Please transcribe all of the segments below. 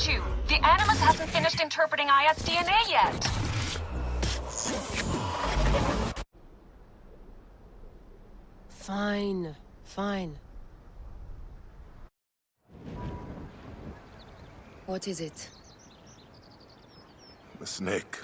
told you, the Animus hasn't finished interpreting IS DNA yet. Fine, fine. What is it? The snake.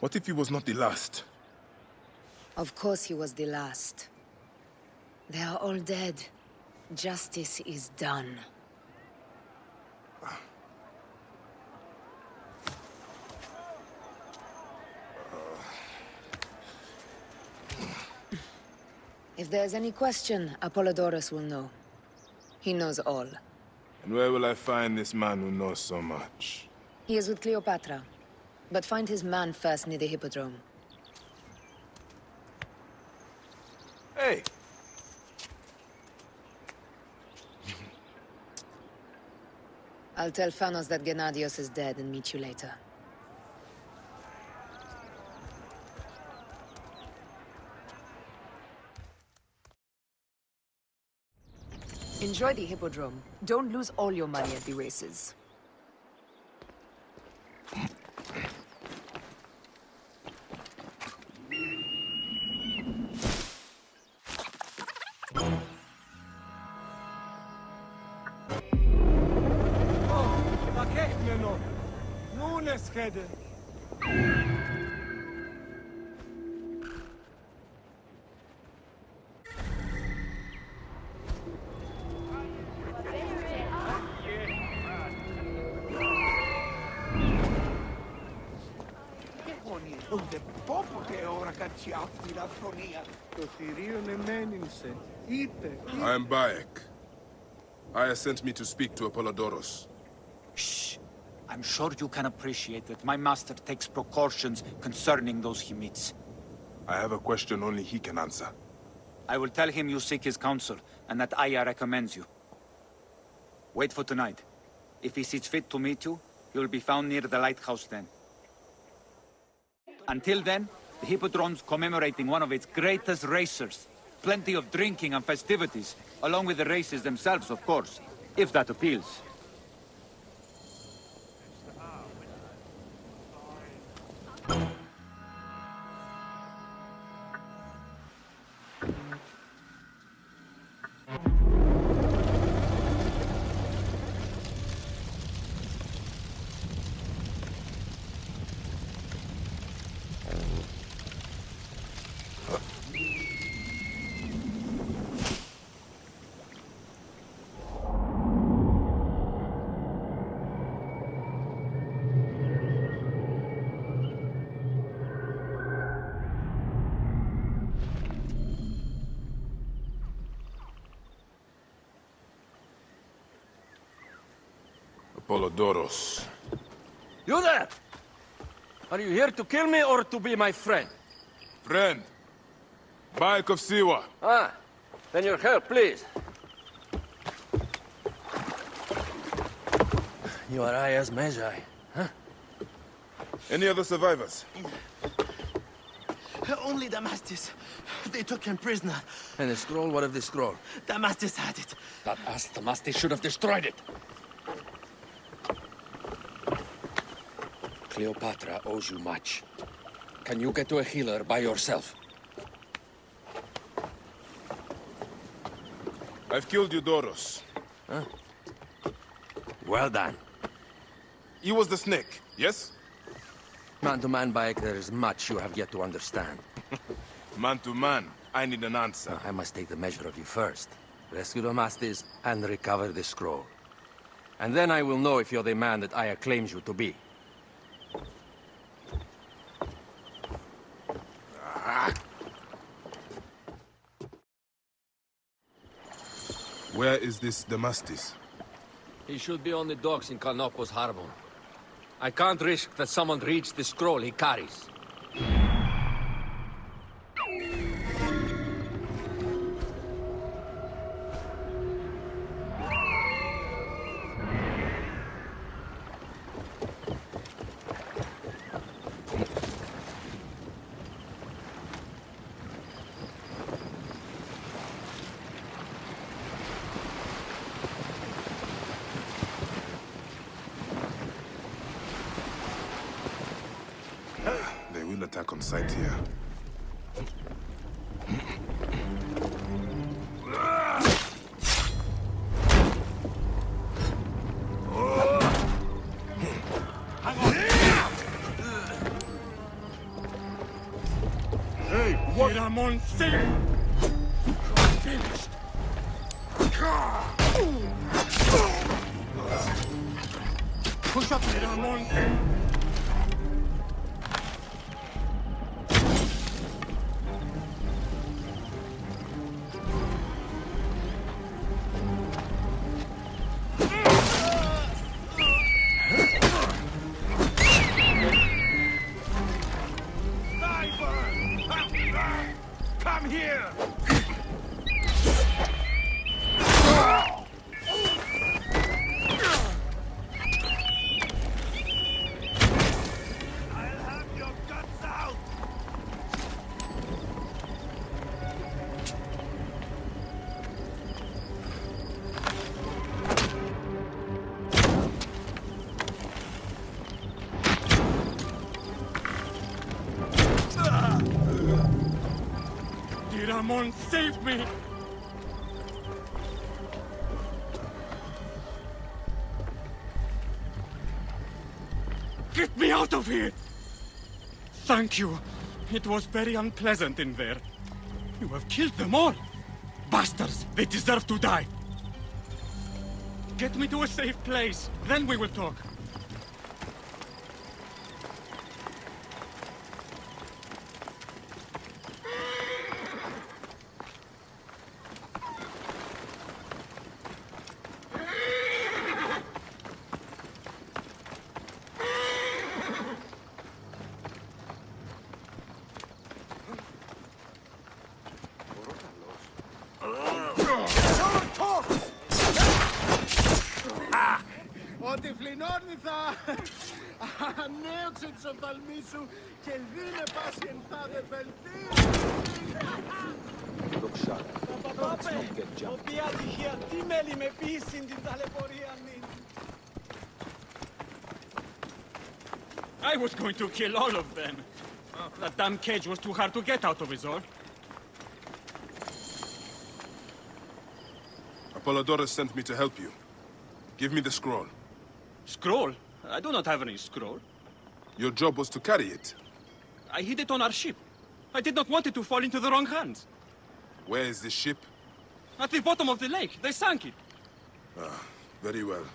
What if he was not the last? Of course he was the last. They are all dead. Justice is done. If there's any question, Apollodorus will know. He knows all. And where will I find this man who knows so much? He is with Cleopatra. But find his man first near the Hippodrome. Hey! I'll tell Phanos that Gennadios is dead and meet you later. Enjoy the Hippodrome. Don't lose all your money at the races. I am Bayek. Aya sent me to speak to Apollodorus. Shh. I'm sure you can appreciate that my master takes precautions concerning those he meets. I have a question only he can answer. I will tell him you seek his counsel, and that Aya recommends you. Wait for tonight. If he sees fit to meet you, he will be found near the lighthouse then. Until then, the Hippodrome's commemorating one of its greatest racers. Plenty of drinking and festivities, along with the races themselves, of course, if that appeals. Apollodorus. You there! Are you here to kill me or to be my friend? Friend. Bayek of Siwa. Ah, then your help, please. You are Aya's Medjay, huh? Any other survivors? Only Damastis. They took him prisoner. And the scroll? What of the scroll? Damastis had it. That ass Damastis should have destroyed it. Cleopatra owes you much. Can you get to a healer by yourself? I've killed Eudoros. Huh? Well done. He was the snake, yes? Man to man, Bayek, there is much you have yet to understand. Man to man, I need an answer. I must take the measure of you first. Rescue Damastis and recover the scroll. And then I will know if you're the man that Aya claims you to be. Where is this Damastis? He should be on the docks in Canopus Harbor. I can't risk that someone reads the scroll he carries. hostile attack on sight here. Hey, what? Ramon, safe! Finished! Push up, Ramon! Come here! I'll have your guts out! Ramon, save me! Get me out of here! Thank you. It was very unpleasant in there. You have killed them all. Bastards! They deserve to die. Get me to a safe place. Then we will talk. Ότι φλινώνει θα ανέωξε τις οφθαλμοί σου και δίνε πάση ενθάδε πελτή. Look sharp. Don't get jumped. Ότι ατυχία τι μέλη με πείσιν την ταλαιπωρία μην. I was going to kill all of them. That damn cage was too hard to get out of, is all. Apollodorus sent me to help you. Give me the scroll. Scroll? I do not have any scroll. Your job was to carry it. I hid it on our ship. I did not want it to fall into the wrong hands. Where is this ship? At the bottom of the lake. They sank it. Very well.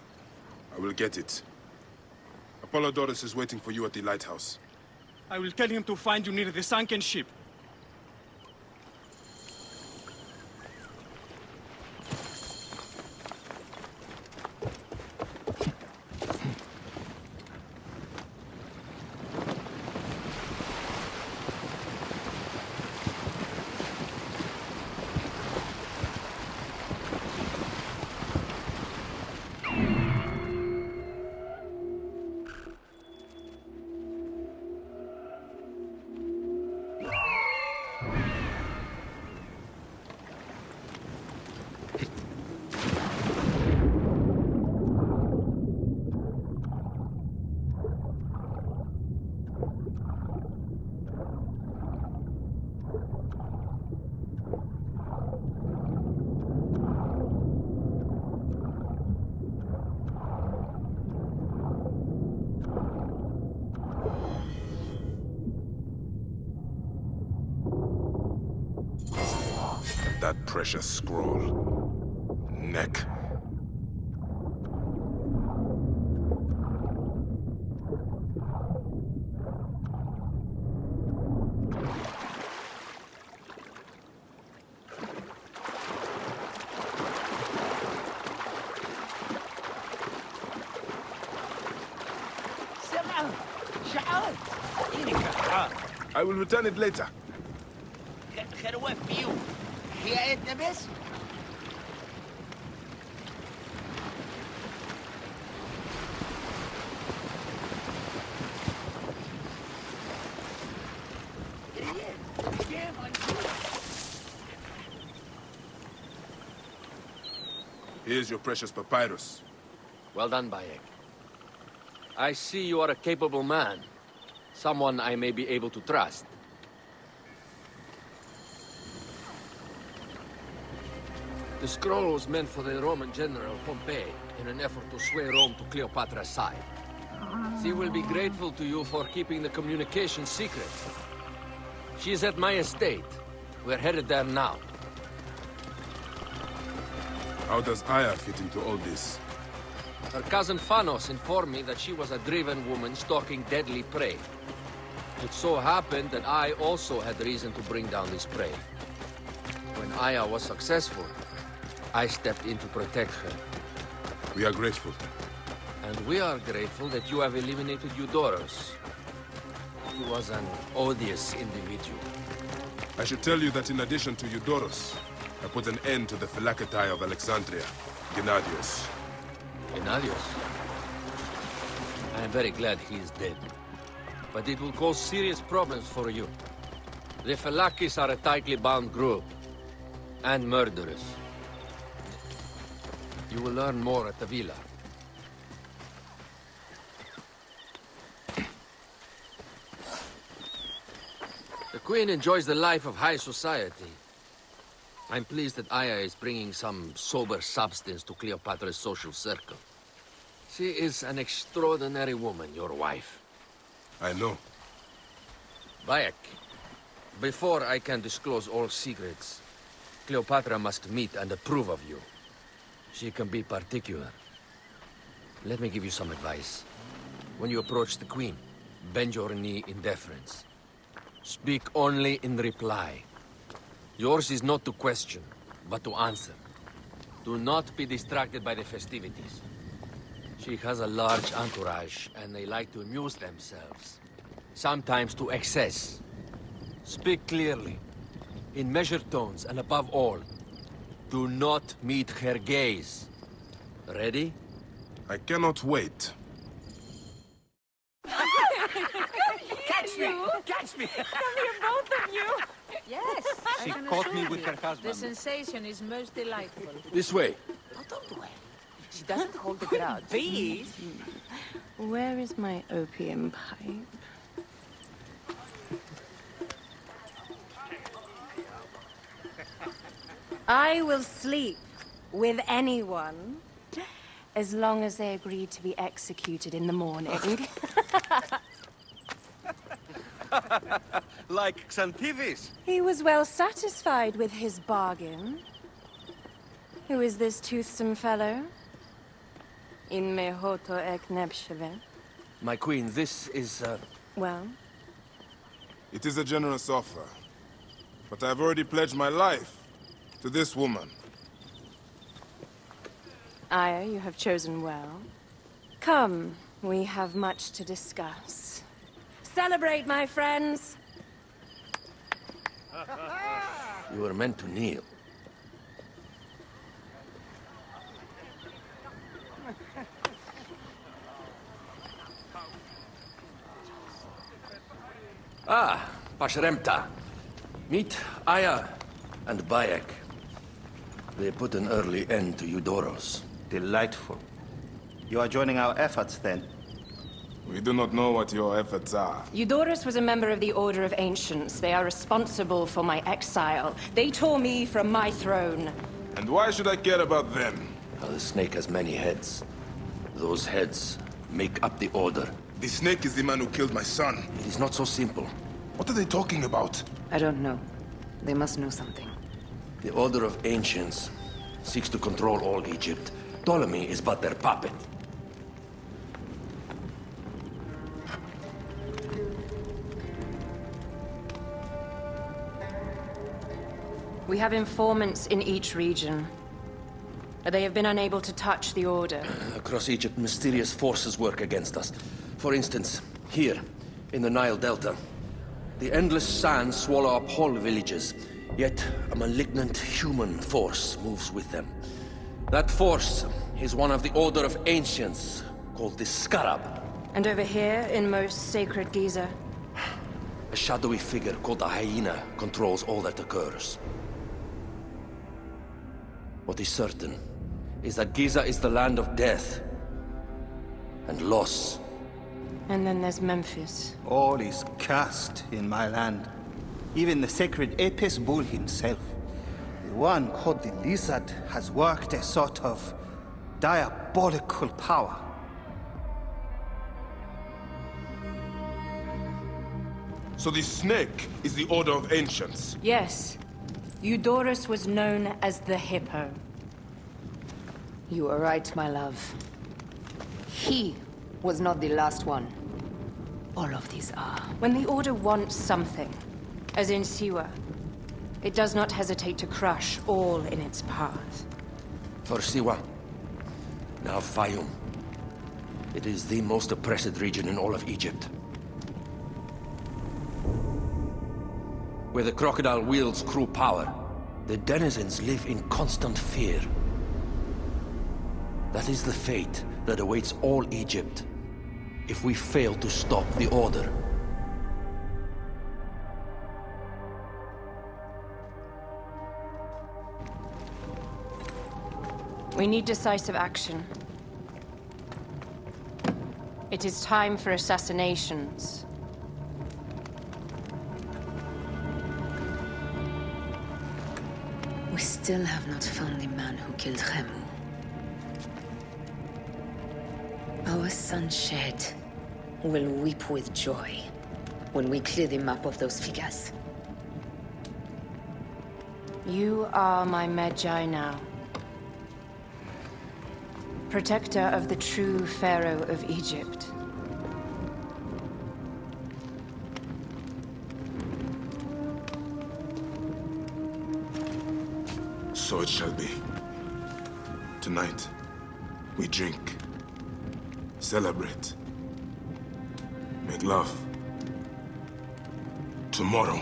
I will get it. Apollodorus is waiting for you at the lighthouse. I will tell him to find you near the sunken ship. That precious scroll. Neck. I will return it later. Here's your precious papyrus. Well done, Bayek. I see you are a capable man. Someone I may be able to trust. The scroll was meant for the Roman general Pompey in an effort to sway Rome to Cleopatra's side. She will be grateful to you for keeping the communication secret. She is at my estate. We're headed there now. How does Aya fit into all this? Her cousin Phanos informed me that she was a driven woman stalking deadly prey. It so happened that I also had reason to bring down this prey. When Aya was successful, I stepped in to protect her. We are grateful. And we are grateful that you have eliminated Eudoros. He was an odious individual. I should tell you that in addition to Eudoros, I put an end to the Phylactery of Alexandria, Gennadios. Gennadios? I am very glad he is dead. But it will cause serious problems for you. The Phylakis are a tightly bound group. And murderers. You will learn more at the villa. The Queen enjoys the life of high society. I'm pleased that Aya is bringing some sober substance to Cleopatra's social circle. She is an extraordinary woman, your wife. I know. Bayek, before I can disclose all secrets, Cleopatra must meet and approve of you. She can be particular. Let me give you some advice. When you approach the Queen, bend your knee in deference. Speak only in reply. Yours is not to question, but to answer. Do not be distracted by the festivities. She has a large entourage, and they like to amuse themselves. Sometimes to excess. Speak clearly, in measured tones, and above all, do not meet her gaze. Ready? I cannot wait. Catch me! Catch me! Come here, both of you! Yes, She I can caught assure me with you. her husband. The sensation is most delightful. This way. Oh, don't do it. She doesn't hold the grudge. Please? Where is my opium pipe? I will sleep with anyone as long as they agree to be executed in the morning. Like Xantivis. He was well satisfied with his bargain. Who is this toothsome fellow? In mehoto ek nebsheve. My queen, this is, Well, It is a generous offer. But I've already pledged my life to this woman. Aya, you have chosen well. Come, we have much to discuss. Celebrate, my friends! you were meant to kneel. Ah, Pashremta. Meet Aya and Bayek. They put an early end to Eudoros. Delightful. You are joining our efforts, then? We do not know what your efforts are. Eudoros was a member of the Order of Ancients. They are responsible for my exile. They tore me from my throne. And why should I care about them? Now, the snake has many heads. Those heads make up the Order. The snake is the man who killed my son. It is not so simple. What are they talking about? I don't know. They must know something. The Order of Ancients seeks to control all Egypt. Ptolemy is but their puppet. We have informants in each region. They have been unable to touch the Order. Across Egypt, mysterious forces work against us. For instance, here, in the Nile Delta, the endless sands swallow up whole villages, yet a malignant human force moves with them. That force is one of the Order of Ancients, called the Scarab. And over here, in most sacred Giza, A shadowy figure called a hyena controls all that occurs. What is certain is that Giza is the land of death and loss And then there's Memphis. All is cursed in my land. Even the sacred Apis bull himself. The one called the Lizard has worked a sort of diabolical power. So the snake is the Order of Ancients? Yes. Eudorus was known as the Hippo. You are right, my love. He was not the last one. All of these are. When the Order wants something, as in Siwa, it does not hesitate to crush all in its path. For Siwa, now Fayum. It is the most oppressed region in all of Egypt. Where the crocodile wields cruel power, the denizens live in constant fear. That is the fate that awaits all Egypt if we fail to stop the Order. We need decisive action. It is time for assassinations. We still have not found the man who killed Khemu. Our son Shed will weep with joy when we clear the map of those figures. You are my Medjay now. Protector of the true Pharaoh of Egypt. So it shall be. Tonight, we drink, celebrate, make love. Tomorrow,